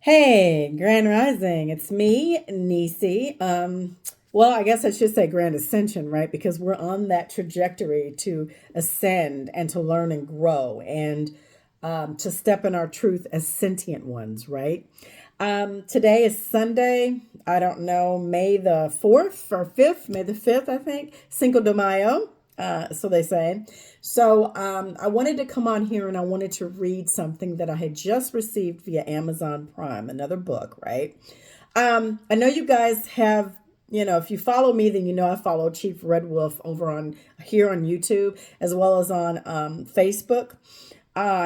Hey, Grand Rising. It's me, Nisi. Well, I guess I should say Grand Ascension, right? Because we're on that trajectory to ascend and to learn and grow and to step in our truth as sentient ones, right? Today is Sunday. I don't know, May the 4th or 5th, May the 5th, I think, Cinco de Mayo. So they say. So I wanted to come on here and I wanted to read something that I had just received via Amazon Prime, another book, right? I know you guys have, if you follow me, then you know I follow Chief Red Wolf over on here on YouTube as well as on Facebook.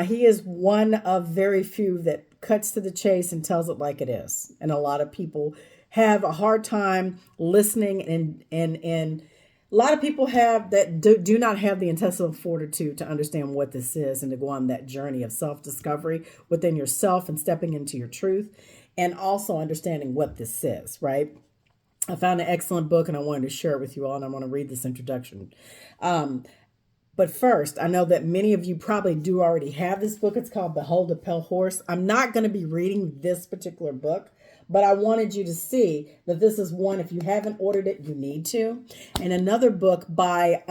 He is one of very few that cuts to the chase and tells it like it is. And a lot of people have a hard time listening and a lot of people have that do not have the intestinal fortitude to understand what this is and to go on that journey of self-discovery within yourself and stepping into your truth and also understanding what this is, right? I found an excellent book and I wanted to share it with you all, and I want to read this introduction. But first, I know that many of you probably do already have this book. It's called Behold a Pale Horse. I'm not going to be reading this particular book, but I wanted you to see that this is one, if you haven't ordered it, you need to. And another book by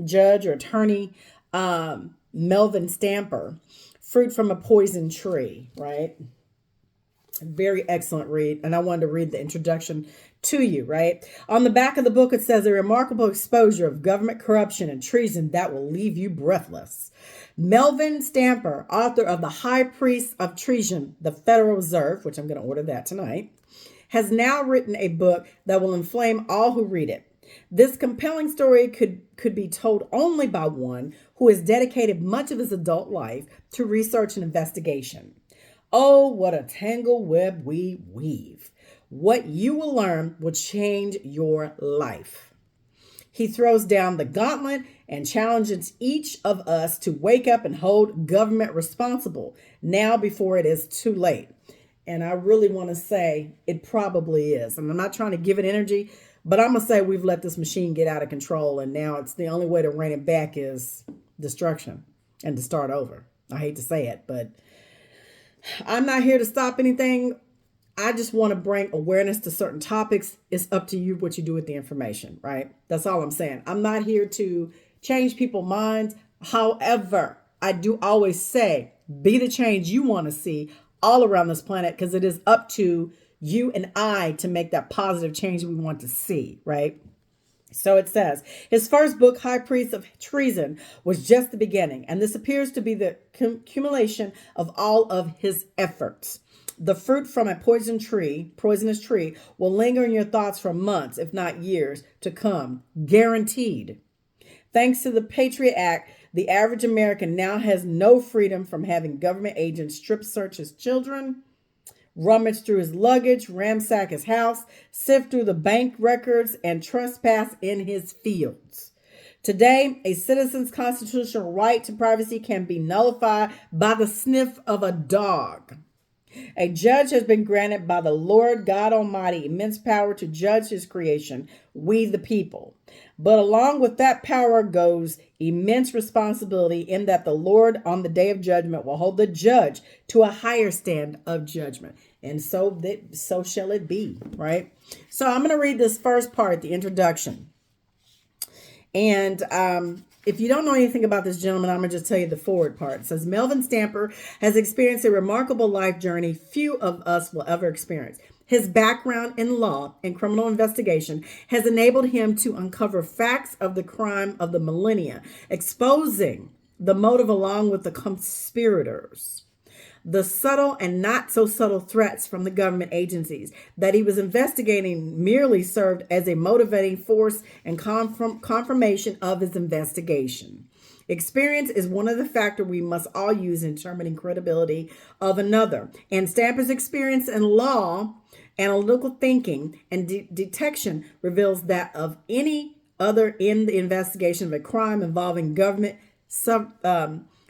Judge or Attorney Melvin Stamper, Fruit from a Poison Tree, right? Very excellent read. And I wanted to read the introduction to you, right? On the back of the book, it says a remarkable exposure of government corruption and treason that will leave you breathless. Melvin Stamper, author of The High Priest of Treason, the Federal Reserve, which I'm going to order that tonight, has now written a book that will inflame all who read it. This compelling story could be told only by one who has dedicated much of his adult life to research and investigation. Oh, what a tangled web we weave. What you will learn will change your life. He throws down the gauntlet and challenges each of us to wake up and hold government responsible now before it is too late. And I really want to say it probably is. And I'm not trying to give it energy, but I'm going to say we've let this machine get out of control. And now it's the only way to rein it back is destruction and to start over. I hate to say it, but I'm not here to stop anything. I just want to bring awareness to certain topics. It's up to you what you do with the information, right? That's all I'm saying. I'm not here to change people's minds. However, I do always say, be the change you want to see all around this planet, because it is up to you and I to make that positive change we want to see, right? So it says, his first book, High Priest of Treason, was just the beginning, and this appears to be the accumulation of all of his efforts. The fruit from a poisonous tree, will linger in your thoughts for months, if not years, to come, guaranteed. Thanks to the Patriot Act, the average American now has no freedom from having government agents strip search his children, rummage through his luggage, ransack his house, sift through the bank records, and trespass in his fields. Today, a citizen's constitutional right to privacy can be nullified by the sniff of a dog. A judge has been granted by the Lord God Almighty immense power to judge his creation, we the people. But along with that power goes immense responsibility, in that the Lord on the day of judgment will hold the judge to a higher stand of judgment. And so shall it be, right? So I'm going to read this first part, the introduction. And if you don't know anything about this gentleman, I'm going to just tell you the forward part. It says, Melvin Stamper has experienced a remarkable life journey few of us will ever experience. His background in law and criminal investigation has enabled him to uncover facts of the crime of the millennia, exposing the motive along with the conspirators. The subtle and not so subtle threats from the government agencies that he was investigating merely served as a motivating force and confirmation of his investigation. Experience is one of the factors we must all use in determining credibility of another. And Stamper's experience in law, analytical thinking, and detection reveals that of any other in the investigation of a crime involving government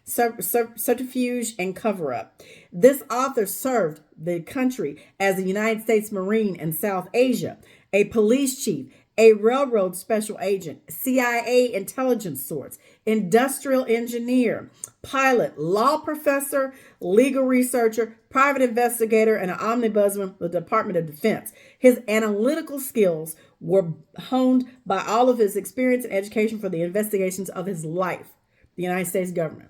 subterfuge and cover-up. This author served the country as a United States Marine in South Asia, a police chief, a railroad special agent, CIA intelligence source, industrial engineer, pilot, law professor, legal researcher, private investigator, and an ombudsman with the Department of Defense. His analytical skills were honed by all of his experience and education for the investigations of his life, the United States government.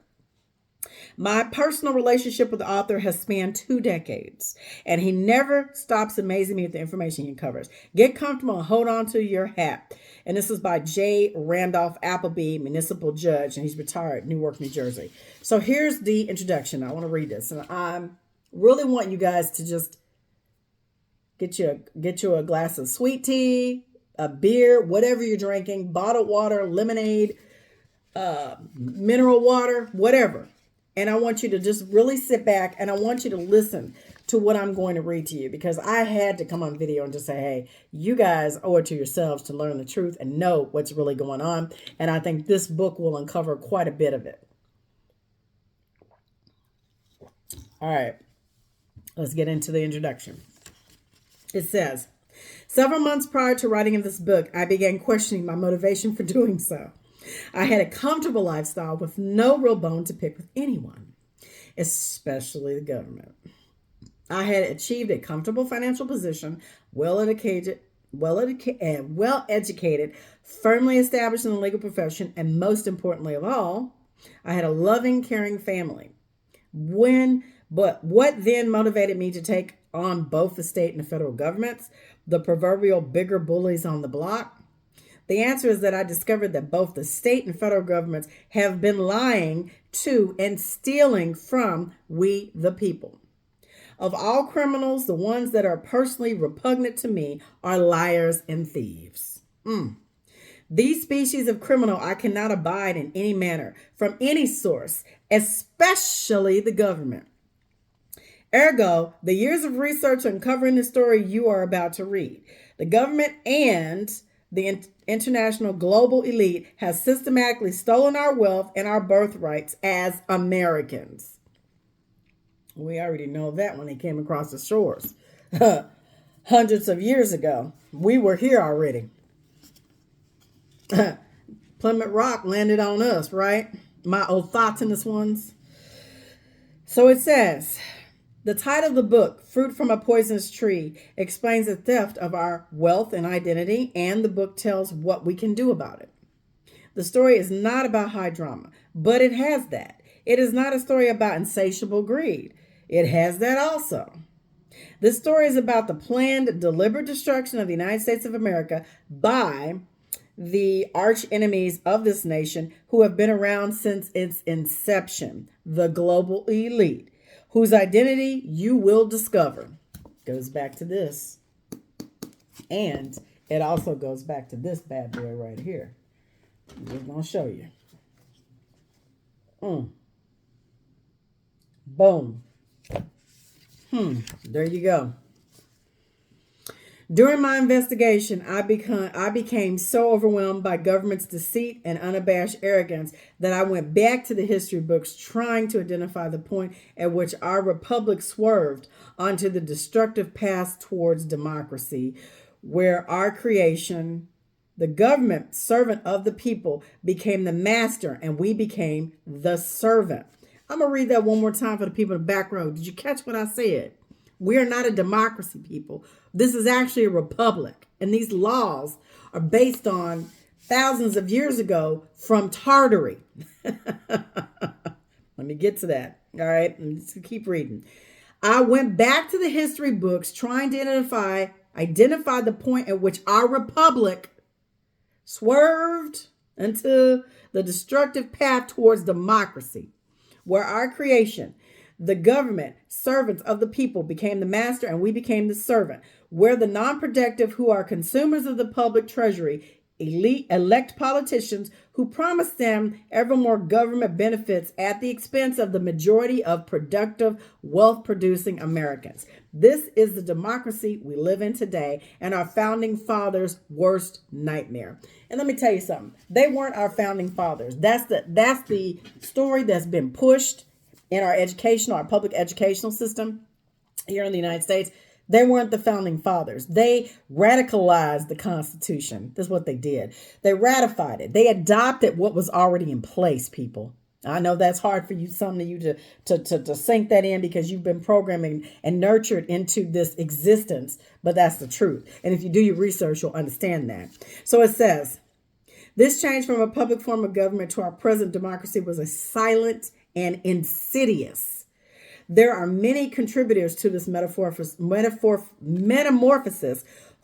My personal relationship with the author has spanned 2 decades, and he never stops amazing me with the information he covers. Get comfortable and hold on to your hat. And this is by J. Randolph Appleby, municipal judge, and he's retired, Newark, New Jersey. So here's the introduction. I want to read this, and I really want you guys to just get you a glass of sweet tea, a beer, whatever you're drinking, bottled water, lemonade, mineral water, whatever. And I want you to just really sit back and I want you to listen to what I'm going to read to you, because I had to come on video and just say, hey, you guys owe it to yourselves to learn the truth and know what's really going on. And I think this book will uncover quite a bit of it. All right, let's get into the introduction. It says, several months prior to writing of this book, I began questioning my motivation for doing so. I had a comfortable lifestyle with no real bone to pick with anyone, especially the government. I had achieved a comfortable financial position, well educated, firmly established in the legal profession, and most importantly of all, I had a loving, caring family. But what then motivated me to take on both the state and the federal governments, the proverbial bigger bullies on the block? The answer is that I discovered that both the state and federal governments have been lying to and stealing from we the people. Of all criminals, the ones that are personally repugnant to me are liars and thieves. These species of criminal I cannot abide in any manner, from any source, especially the government. Ergo, the years of research uncovering the story you are about to read, the government and the international global elite has systematically stolen our wealth and our birthrights as Americans. We already know that when they came across the shores hundreds of years ago. We were here already. Plymouth Rock landed on us, right? My old thoughtsiness ones. So it says, the title of the book, Fruit from a Poisonous Tree, explains the theft of our wealth and identity, and the book tells what we can do about it. The story is not about high drama, but it has that. It is not a story about insatiable greed. It has that also. This story is about the planned, deliberate destruction of the United States of America by the arch enemies of this nation who have been around since its inception, the global elite, whose identity you will discover. Goes back to this. And it also goes back to this bad boy right here. We're going to show you. Boom. There you go. During my investigation, I became so overwhelmed by government's deceit and unabashed arrogance that I went back to the history books trying to identify the point at which our republic swerved onto the destructive path towards democracy, where our creation, the government, servant of the people, became the master and we became the servant. I'm going to read that one more time for the people in the back row. Did you catch what I said? We are not a democracy, people. This is actually a republic. And these laws are based on thousands of years ago from Tartary. Let me get to that. All right. Let's keep reading. I went back to the history books trying to identify the point at which our republic swerved into the destructive path towards democracy, where our creation, the government, servants of the people, became the master and we became the servant, where the non-productive, who are consumers of the public treasury, elect politicians who promise them ever more government benefits at the expense of the majority of productive, wealth-producing Americans. This is the democracy we live in today and our founding fathers' worst nightmare. And let me tell you something. They weren't our founding fathers. That's the story that's been pushed in our public educational system here in the United States. They weren't the founding fathers. They radicalized the Constitution. That's what they did. They ratified it. They adopted what was already in place, people. I know that's hard for you, some of you to sink that in because you've been programming and nurtured into this existence, but that's the truth. And if you do your research, you'll understand that. So it says, this change from a public form of government to our present democracy was a silent and insidious. There are many contributors to this metamorphosis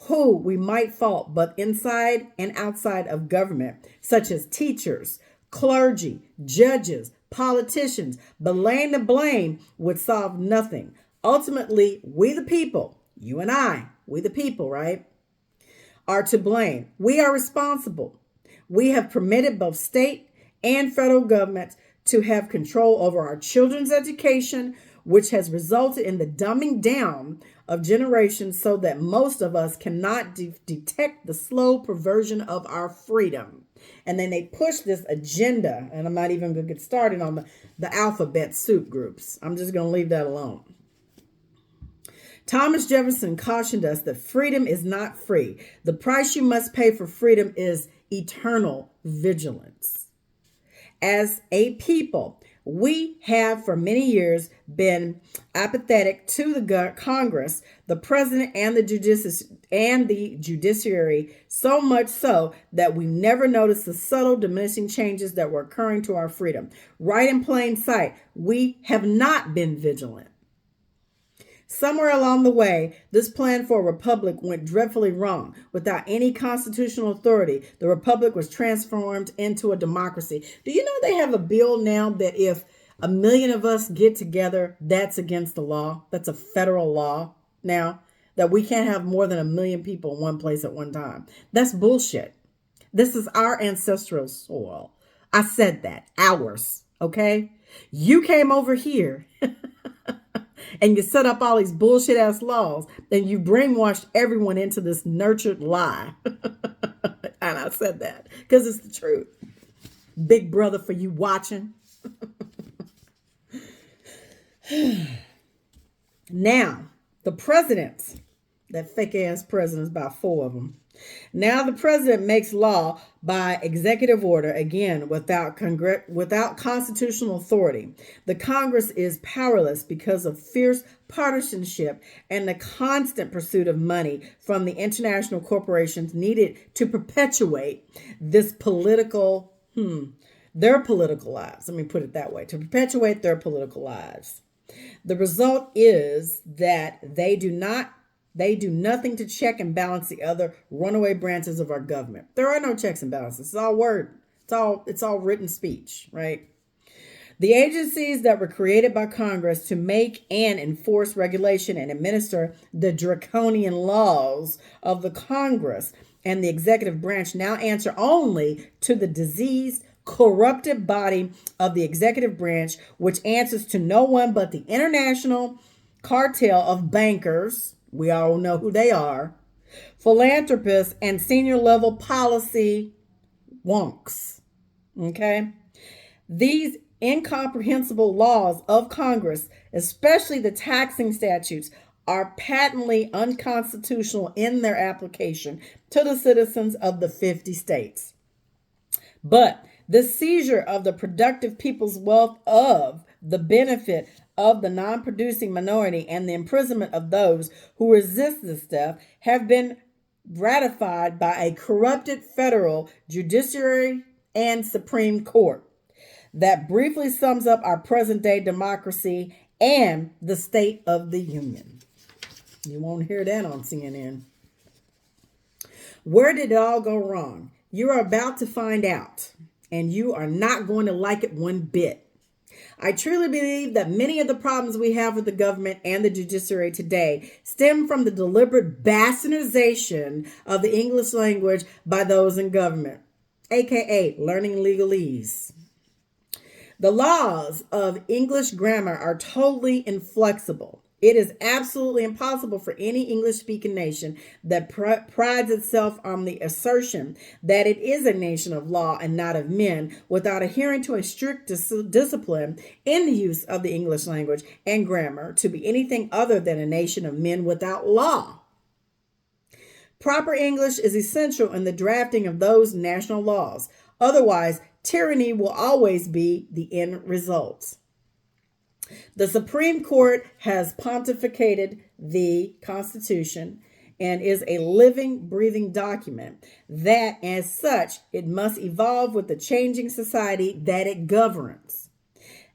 who we might fault, but inside and outside of government, such as teachers, clergy, judges, politicians, but laying the blame would solve nothing. Ultimately, we the people, you and I, we the people, right, are to blame. We are responsible. We have permitted both state and federal governments to have control over our children's education, which has resulted in the dumbing down of generations so that most of us cannot detect the slow perversion of our freedom. And then they push this agenda, and I'm not even going to get started on the alphabet soup groups. I'm just going to leave that alone. Thomas Jefferson cautioned us that freedom is not free. The price you must pay for freedom is eternal vigilance. As a people, we have for many years been apathetic to the Congress, the president, and the judiciary, so much so that we never noticed the subtle diminishing changes that were occurring to our freedom. Right in plain sight, we have not been vigilant. Somewhere along the way, this plan for a republic went dreadfully wrong. Without any constitutional authority, the republic was transformed into a democracy. Do you know they have a bill now that if 1 million of us get together, that's against the law? That's a federal law now, that we can't have more than 1 million people in one place at one time. That's bullshit. This is our ancestral soil. I said that. Ours. Okay? You came over here and you set up all these bullshit ass laws, and you brainwashed everyone into this nurtured lie. And I said that because it's the truth. Big brother for you watching. Now, the presidents, that fake ass presidents, about 4 of them. Now the president makes law by executive order, again, without constitutional authority. The Congress is powerless because of fierce partisanship and the constant pursuit of money from the international corporations needed to perpetuate this their political lives. Let me put it that way, to perpetuate their political lives. The result is that they do nothing to check and balance the other runaway branches of our government. There are no checks and balances. It's all word. It's all written speech, right? The agencies that were created by Congress to make and enforce regulation and administer the draconian laws of the Congress and the executive branch now answer only to the diseased, corrupted body of the executive branch, which answers to no one but the international cartel of bankers. We all know who they are. Philanthropists and senior level policy wonks. Okay? These incomprehensible laws of Congress, especially the taxing statutes, are patently unconstitutional in their application to the citizens of the 50 states. But the seizure of the productive people's wealth of the benefit of the non-producing minority and the imprisonment of those who resist this stuff have been ratified by a corrupted federal judiciary and Supreme Court. That briefly sums up our present-day democracy and the state of the union. You won't hear that on CNN. Where did it all go wrong? You're about to find out, and you are not going to like it one bit. I truly believe that many of the problems we have with the government and the judiciary today stem from the deliberate bastardization of the English language by those in government, aka learning legalese. The laws of English grammar are totally inflexible. It is absolutely impossible for any English speaking nation that prides itself on the assertion that it is a nation of law and not of men without adhering to a strict discipline in the use of the English language and grammar to be anything other than a nation of men without law. Proper English is essential in the drafting of those national laws. Otherwise, tyranny will always be the end result. The Supreme Court has pontificated the Constitution and is a living, breathing document that, as such, it must evolve with the changing society that it governs.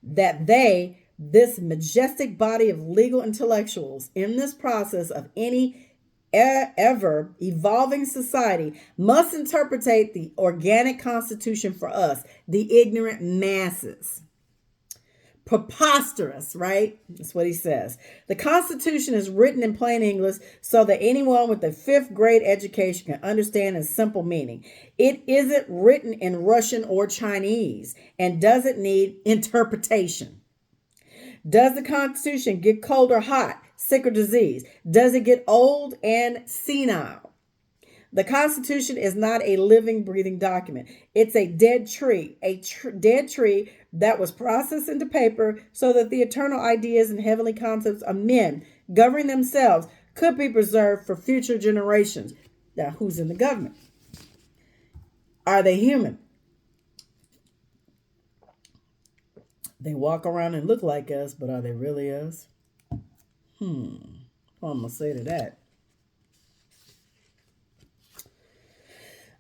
This majestic body of legal intellectuals, in this process of any ever evolving society, must interpretate the organic Constitution for us, the ignorant masses. Preposterous, right? That's what he says. The Constitution is written in plain English so that anyone with a fifth grade education can understand its simple meaning. It isn't written in Russian or Chinese and doesn't need interpretation. Does the Constitution get cold or hot, sick or diseased? Does it get old and senile? The Constitution is not a living, breathing document. It's a dead tree, dead tree that was processed into paper so that the eternal ideas and heavenly concepts of men governing themselves could be preserved for future generations. Now, who's in the government? Are they human? They walk around and look like us, but are they really us? What I'm going to say to that.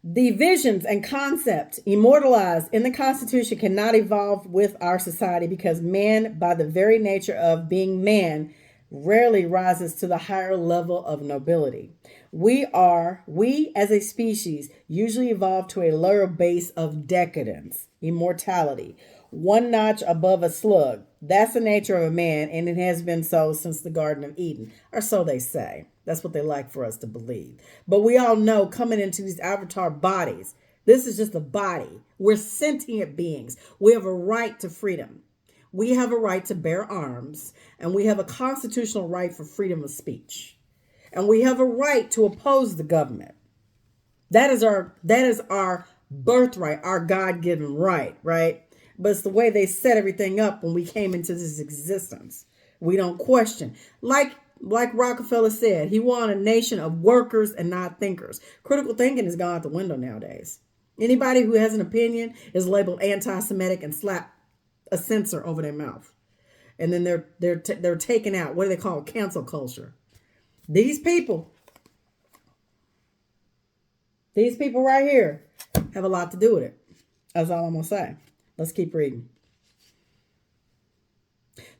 The visions and concepts immortalized in the Constitution cannot evolve with our society because man, by the very nature of being man, rarely rises to the higher level of nobility. We as a species usually evolve to a lower base of decadence, immortality, one notch above a slug. That's the nature of a man, and it has been so since the Garden of Eden, or so they say. That's what they like for us to believe. But we all know coming into these avatar bodies, this is just a body. We're sentient beings. We have a right to freedom. We have a right to bear arms, and we have a constitutional right for freedom of speech. And we have a right to oppose the government. That is our birthright, our God-given right, right? But it's the way they set everything up when we came into this existence. We don't question. Like Rockefeller said, he wanted a nation of workers and not thinkers. Critical thinking has gone out the window nowadays. Anybody who has an opinion is labeled anti-Semitic and slap a censor over their mouth. And then they're taken out. What do they call it? Cancel culture. These people right here have a lot to do with it. That's all I'm going to say. Let's keep reading.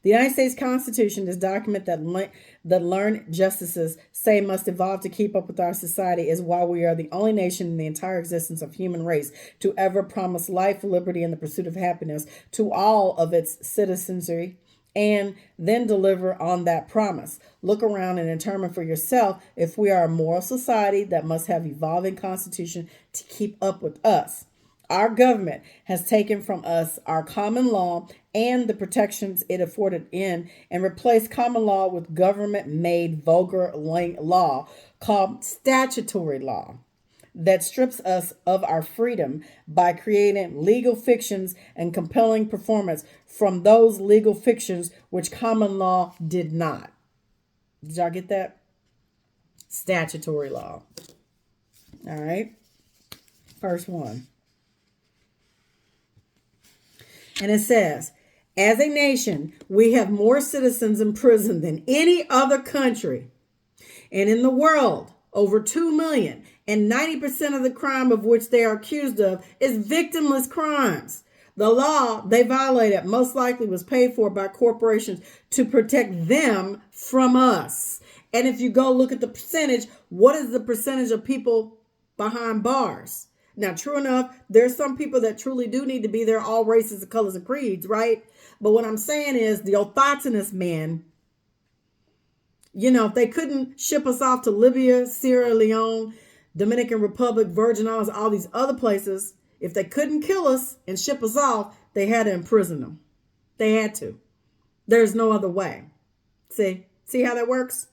The United States Constitution, this document that learned justices say must evolve to keep up with our society, is why we are the only nation in the entire existence of human race to ever promise life, liberty, and the pursuit of happiness to all of its citizenry, and then deliver on that promise. Look around and determine for yourself if we are a moral society that must have evolving constitution to keep up with us. Our government has taken from us our common law and the protections it afforded in and replaced common law with government-made vulgar law called statutory law that strips us of our freedom by creating legal fictions and compelling performance from those legal fictions which common law did not. Did y'all get that? Statutory law. All right. First one. And it says, as a nation, we have more citizens in prison than any other country. And in the world, over 2 million. And 90% of the crime of which they are accused of is victimless crimes. The law they violated most likely was paid for by corporations to protect them from us. And if you go look at the percentage, what is the percentage of people behind bars? Now, true enough, there's some people that truly do need to be there, all races and colors and creeds, right? But what I'm saying is the autochthonous man, you know, if they couldn't ship us off to Libya, Sierra Leone, Dominican Republic, Virgin Islands, all these other places, if they couldn't kill us and ship us off, they had to imprison them. They had to. There's no other way. See, See how that works?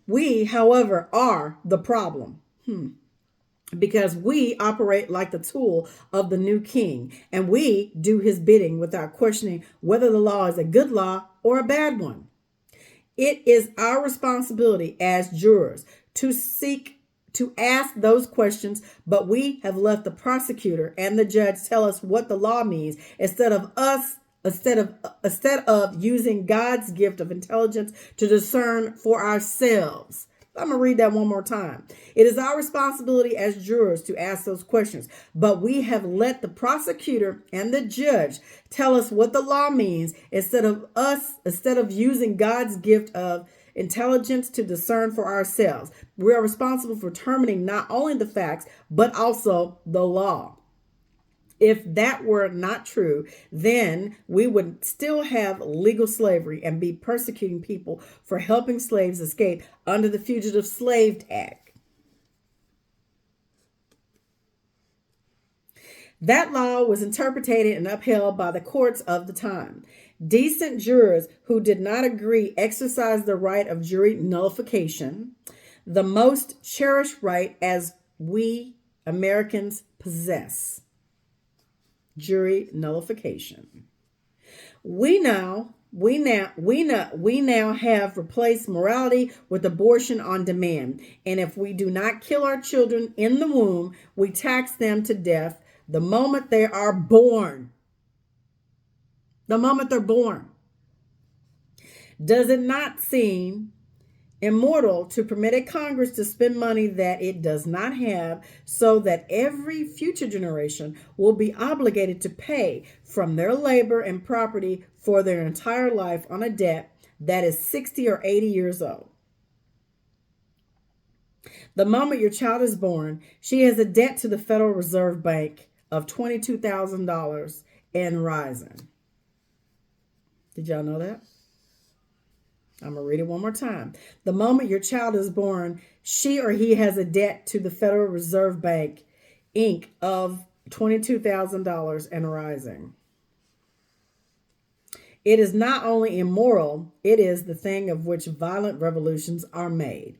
We, however, are the problem. Because we operate like the tool of the new king, and we do his bidding without questioning whether the law is a good law or a bad one. It is our responsibility as jurors to ask those questions, but we have let the prosecutor and the judge tell us what the law means instead of using God's gift of intelligence to discern for ourselves. I'm going to read that one more time. It is our responsibility as jurors to ask those questions, but we have let the prosecutor and the judge tell us what the law means instead of using God's gift of intelligence to discern for ourselves. We are responsible for determining not only the facts, but also the law. If that were not true, then we would still have legal slavery and be persecuting people for helping slaves escape under the Fugitive Slave Act. That law was interpreted and upheld by the courts of the time. Decent jurors who did not agree exercised the right of jury nullification, the most cherished right as we Americans possess. Jury nullification. We now have replaced morality with abortion on demand. And if we do not kill our children in the womb, we tax them to death the moment they are born. The moment they're born. Does it not seem immoral to permit a Congress to spend money that it does not have so that every future generation will be obligated to pay from their labor and property for their entire life on a debt that is 60 or 80 years old? The moment your child is born, she has a debt to the Federal Reserve Bank of $22,000 and rising. Did y'all know that? I'm going to read it one more time. The moment your child is born, she or he has a debt to the Federal Reserve Bank, Inc. of $22,000 and rising. It is not only immoral, it is the thing of which violent revolutions are made.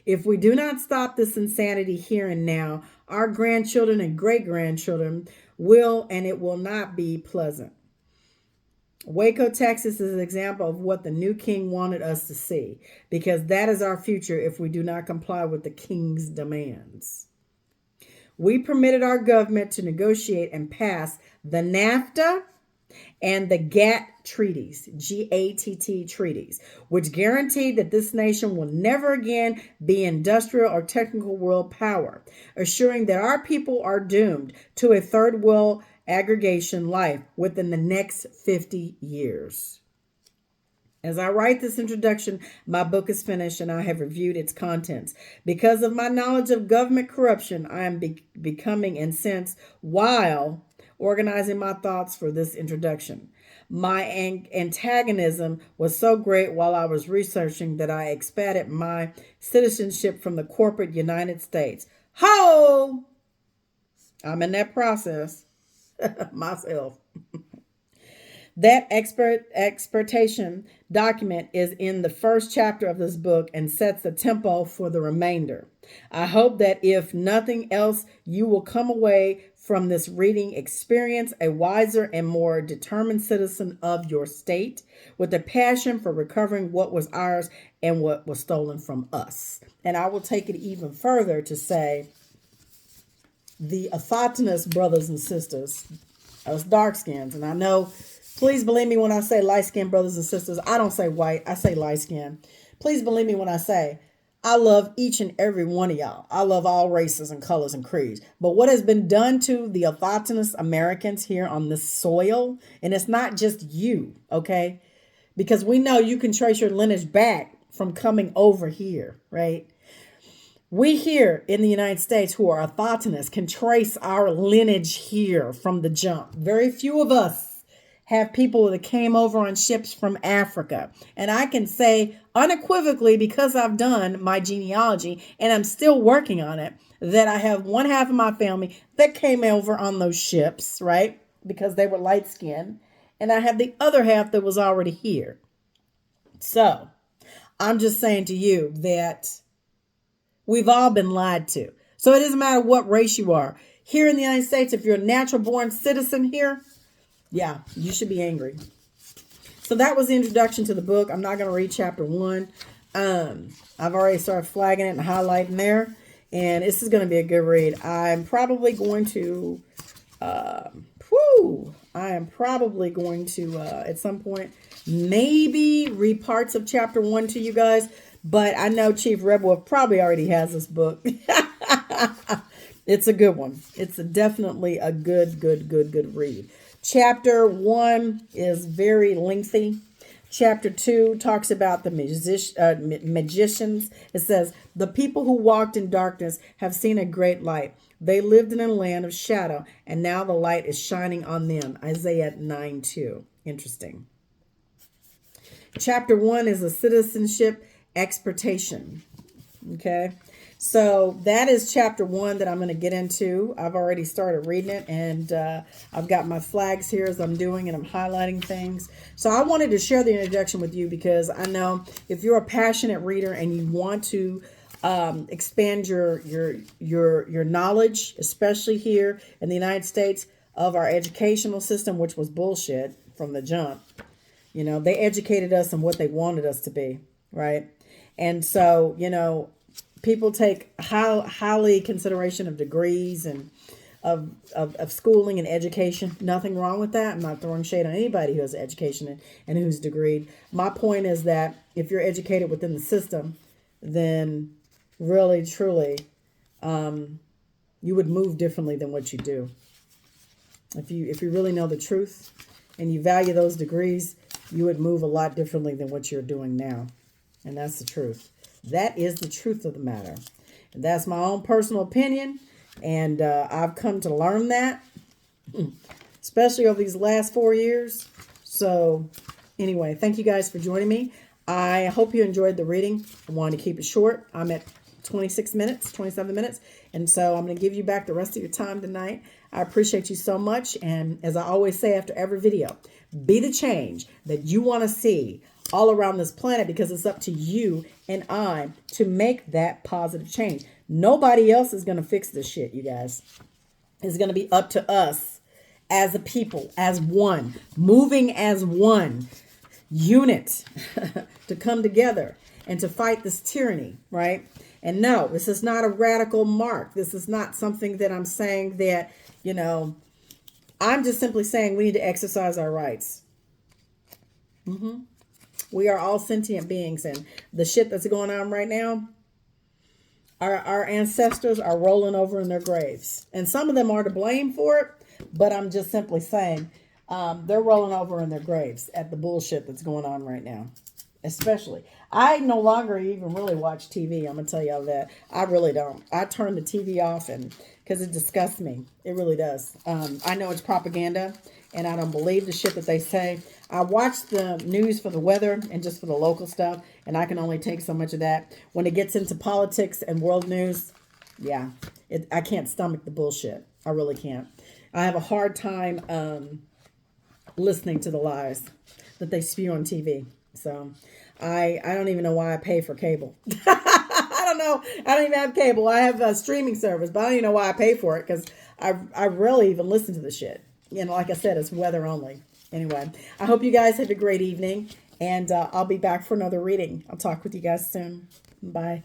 If we do not stop this insanity here and now, our grandchildren and great-grandchildren will, and it will not be pleasant. Waco, Texas is an example of what the new king wanted us to see, because that is our future if we do not comply with the king's demands. We permitted our government to negotiate and pass the NAFTA and the GATT treaties, GATT treaties, which guaranteed that this nation will never again be industrial or technical world power, assuring that our people are doomed to a third world aggregation life within the next 50 years. As I write this introduction, my book is finished and I have reviewed its contents. Because of my knowledge of government corruption, I am becoming incensed while organizing my thoughts for this introduction. My antagonism was so great while I was researching that I expanded my citizenship from the corporate United States. Ho! I'm in that process myself. That exportation document is in the first chapter of this book and sets the tempo for the remainder. I hope that if nothing else, you will come away from this reading experience a wiser and more determined citizen of your state with a passion for recovering what was ours and what was stolen from us. And I will take it even further to say the Afatanus brothers and sisters, us dark skins, and I know, please believe me when I say light skinned brothers and sisters. I don't say white, I say light skin. Please believe me when I say I love each and every one of y'all. I love all races and colors and creeds. But what has been done to the Afatanus Americans here on this soil, and it's not just you, okay? Because we know you can trace your lineage back from coming over here, right? We here in the United States who are Afatanus can trace our lineage here from the jump. Very few of us have people that came over on ships from Africa. And I can say unequivocally, because I've done my genealogy and I'm still working on it, that I have one half of my family that came over on those ships, right? Because they were light skinned. And I have the other half that was already here. So I'm just saying to you that we've all been lied to. So it doesn't matter what race you are. Here in the United States, if you're a natural born citizen here, yeah, you should be angry. So that was the introduction to the book. I'm not going to read chapter 1. I've already started flagging it and highlighting there. And this is going to be a good read. I'm probably going to, at some point, maybe read parts of chapter 1 to you guys. But I know Chief Red Wolf probably already has this book. It's a good one. It's definitely a good read. Chapter 1 is very lengthy. Chapter 2 talks about the magicians. It says, the people who walked in darkness have seen a great light. They lived in a land of shadow, and now the light is shining on them. Isaiah 9:2. Interesting. Chapter 1 is a citizenship exportation. Okay. So that is chapter 1 that I'm going to get into. I've already started reading it, and I've got my flags here as I'm doing, and I'm highlighting things. So I wanted to share the introduction with you because I know if you're a passionate reader and you want to expand your knowledge, especially here in the United States, of our educational system, which was bullshit from the jump. You know, they educated us in what they wanted us to be, right? And so, you know, people take highly consideration of degrees and of schooling and education. Nothing wrong with that. I'm not throwing shade on anybody who has education and who's degreed. My point is that if you're educated within the system, then really, truly, you would move differently than what you do. If you really know the truth and you value those degrees, you would move a lot differently than what you're doing now. And that's the truth. That is the truth of the matter. And that's my own personal opinion. And I've come to learn that, especially over these last 4 years. So anyway, thank you guys for joining me. I hope you enjoyed the reading. I wanted to keep it short. I'm at 26 minutes, 27 minutes. And so I'm going to give you back the rest of your time tonight. I appreciate you so much. And as I always say after every video, be the change that you want to see all around this planet, because it's up to you and I to make that positive change. Nobody else is going to fix this shit, you guys. It's going to be up to us as a people, as one, moving as one unit to come together and to fight this tyranny, right? And no, this is not a radical mark. This is not something that I'm saying that, you know, I'm just simply saying we need to exercise our rights. We are all sentient beings, and the shit that's going on right now, our ancestors are rolling over in their graves. And some of them are to blame for it, but I'm just simply saying they're rolling over in their graves at the bullshit that's going on right now. Especially, I no longer even really watch TV. I'm going to tell y'all that. I really don't. I turn the TV off and because it disgusts me. It really does. I know it's propaganda, and I don't believe the shit that they say. I watch the news for the weather and just for the local stuff, and I can only take so much of that. When it gets into politics and world news, yeah, I can't stomach the bullshit. I really can't. I have a hard time listening to the lies that they spew on TV. So I don't even know why I pay for cable. I don't know. I don't even have cable. I have a streaming service, but I don't even know why I pay for it because I rarely even listen to the shit. You know, like I said, it's weather only. Anyway, I hope you guys have a great evening, and I'll be back for another reading. I'll talk with you guys soon. Bye.